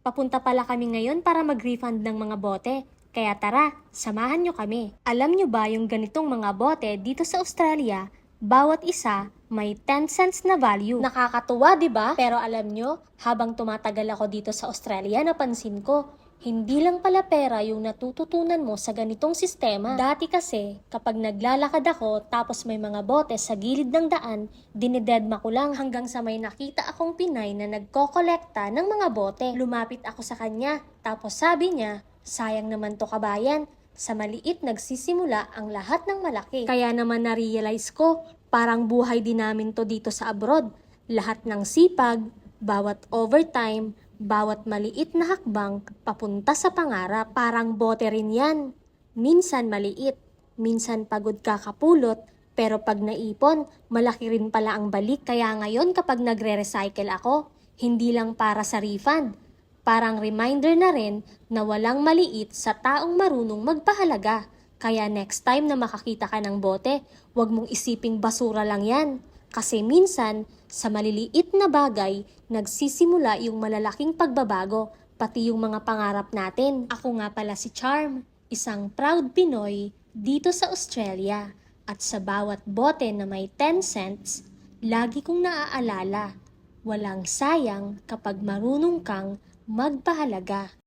Papunta pala kami ngayon para mag-refund ng mga bote. Kaya tara, samahan nyo kami. Alam nyo ba yung ganitong mga bote dito sa Australia, bawat isa may 10 cents na value. Nakakatuwa, di ba? Pero alam nyo, habang tumatagal ako dito sa Australia, napansin ko, hindi lang pala pera yung natututunan mo sa ganitong sistema. Dati kasi, kapag naglalakad ako tapos may mga bote sa gilid ng daan, dinededma ko lang hanggang sa may nakita akong Pinay na nagkokolekta ng mga bote. Lumapit ako sa kanya, tapos sabi niya, sayang naman to kabayan. Sa maliit nagsisimula ang lahat ng malaki. Kaya naman na-realize ko, parang buhay din namin to dito sa abroad. Lahat ng sipag, bawat overtime, bawat maliit na hakbang papunta sa pangarap. Parang bote rin yan. Minsan maliit, minsan pagod kakapulot, pero pag naipon, malaki rin pala ang balik. Kaya ngayon kapag nagre-recycle ako, hindi lang para sa refund, parang reminder na rin na walang maliit sa taong marunong magpahalaga. Kaya next time na makakita ka ng bote, huwag mong isiping basura lang yan. Kasi minsan, sa maliliit na bagay, nagsisimula yung malalaking pagbabago, pati yung mga pangarap natin. Ako nga pala si Charm, isang proud Pinoy dito sa Australia. At sa bawat bote na may 10 cents, lagi kong naaalala, walang sayang kapag marunong kang magpahalaga.